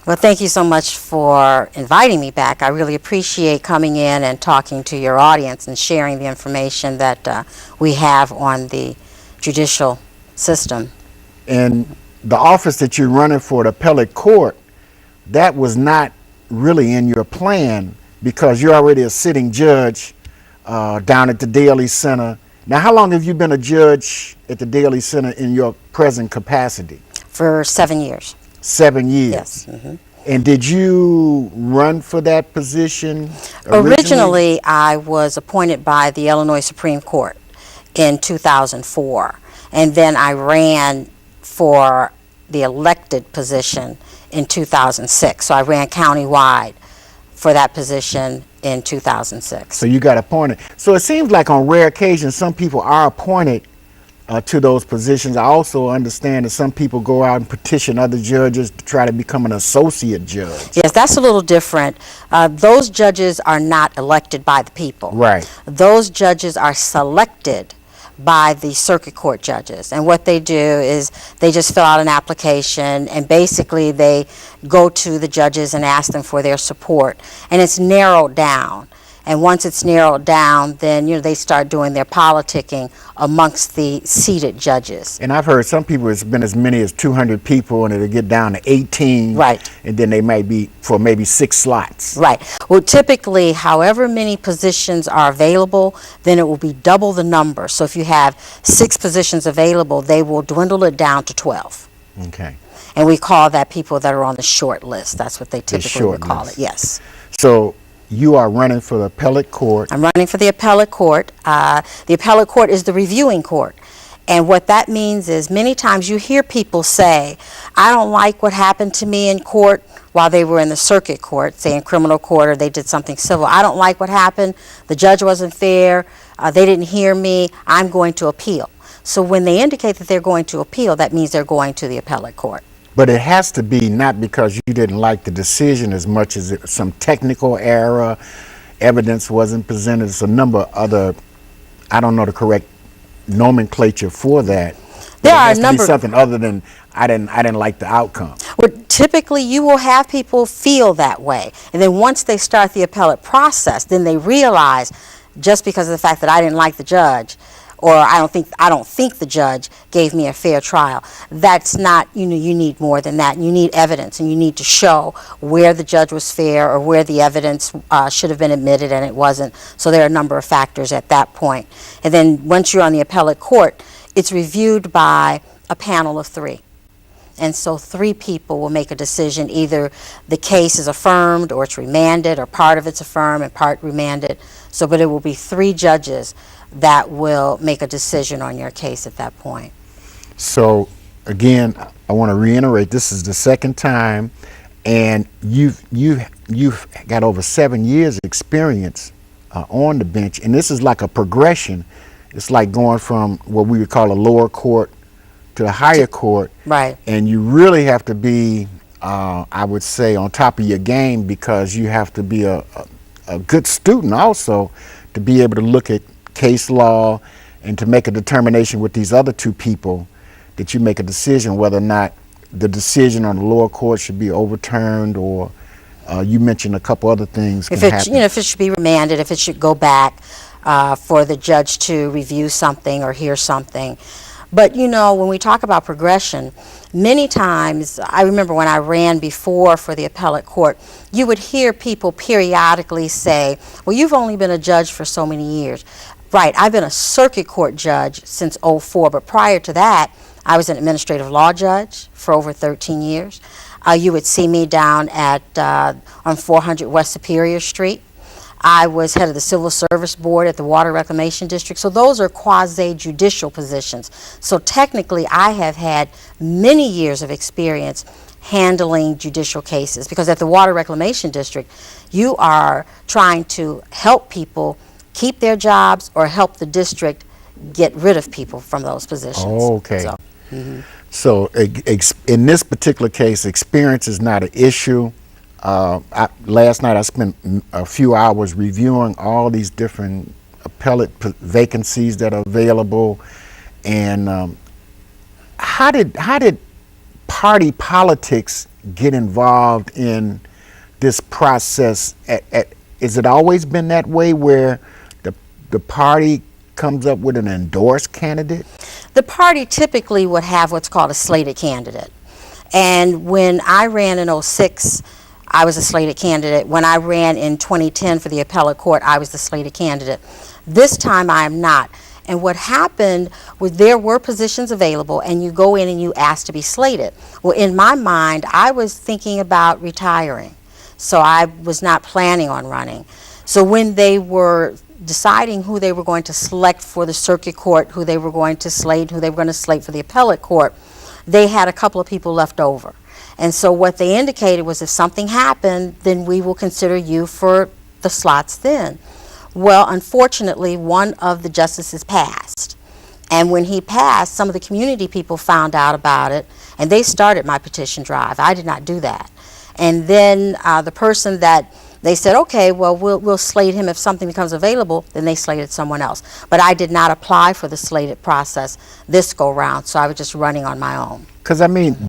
Well, thank you so much for inviting me back. I really appreciate coming in and talking to your audience and sharing the information that we have on the judicial system. And the office that you're running for, the appellate court, that was not really in your plan because you're already a sitting judge down at the Daly Center. Now, how long have you been a judge at the Daly Center in your present capacity? For 7 years. 7 years. Yes. Mm-hmm. And did you run for that position Originally, I was appointed by the Illinois Supreme Court in 2004, and then I ran for the elected position in 2006. So I ran countywide for that position in 2006. So you got appointed. So it seems like on rare occasions some people are appointed to those positions. I also understand that some people go out and petition other judges to try to become an associate judge. Yes, that's a little different. Those judges are not elected by the people. Right. Those judges are selected by the circuit court judges. And what they do is they just fill out an application and basically they go to the judges and ask them for their support. And it's narrowed down. And once it's narrowed down, then they start doing their politicking amongst the seated judges. And I've heard some people it's been as many as 200 people, and it'll get down to 18. Right. And then they might be for maybe 6 slots. Right. Well, typically, however many positions are available, then it will be double the number. So if you have 6 positions available, they will dwindle it down to 12. Okay. And we call that people that are on the short list. That's what they typically would call it. Yes. So you are running for the appellate court. I'm running for the appellate court. The appellate court is the reviewing court. And what that means is many times you hear people say, I don't like what happened to me in court while they were in the circuit court, say in criminal court, or they did something civil. I don't like what happened. The judge wasn't fair. They didn't hear me. I'm going to appeal. So when they indicate that they're going to appeal, that means they're going to the appellate court. But it has to be not because you didn't like the decision as much as some technical error, evidence wasn't presented. There's a number of other, I don't know the correct nomenclature for that. There are a number. Something other than I didn't like the outcome. Well, typically you will have people feel that way, and then once they start the appellate process, then they realize just because of the fact that I didn't like the judge, or I don't think the judge gave me a fair trial. That's not, you need more than that. You need evidence, and you need to show where the judge was fair or where the evidence should have been admitted and it wasn't. So there are a number of factors at that point. And then once you're on the appellate court, it's reviewed by a panel of 3. And so 3 people will make a decision. Either the case is affirmed or it's remanded, or part of it's affirmed and part remanded. So, but it will be 3 judges that will make a decision on your case at that point. So again, I want to reiterate, this is the second time, and you've got over 7 years experience on the bench, and this is like a progression. It's like going from what we would call a lower court to the higher court. Right. And you really have to be, I would say, on top of your game, because you have to be a good student also to be able to look at case law and to make a determination with these other 2 people, that you make a decision whether or not the decision on the lower court should be overturned, or you mentioned a couple other things can happen. If it should be remanded, if it should go back for the judge to review something or hear something. But when we talk about progression, many times, I remember when I ran before for the appellate court, you would hear people periodically say, well, you've only been a judge for so many years. Right, I've been a circuit court judge since '04, but prior to that, I was an administrative law judge for over 13 years. You would see me down at on 400 West Superior Street. I was head of the Civil Service Board at the Water Reclamation District. So those are quasi-judicial positions. So technically, I have had many years of experience handling judicial cases, because at the Water Reclamation District, you are trying to help people keep their jobs or help the district get rid of people from those positions. Oh, okay. So in this particular case, experience is not an issue. Last night I spent a few hours reviewing all these different appellate vacancies that are available, and how did party politics get involved in this process? Is it always been that way where the party comes up with an endorsed candidate? The party typically would have what's called a slated candidate. And when I ran in '06, I was a slated candidate. When I ran in 2010 for the appellate court, I was the slated candidate. This time I am not. And what happened was there were positions available, and you go in and you ask to be slated. Well, in my mind, I was thinking about retiring, so I was not planning on running. So when they were deciding who they were going to select for the circuit court, who they were going to slate, who they were going to slate for the appellate court, they had a couple of people left over. And so what they indicated was, if something happened, then we will consider you for the slots then. Well, unfortunately, one of the justices passed. And when he passed, some of the community people found out about it, and they started my petition drive. I did not do that. And then the person that they said, okay, well, we'll slate him if something becomes available, then they slated someone else. But I did not apply for the slated process this go round, so I was just running on my own. Because, I mean,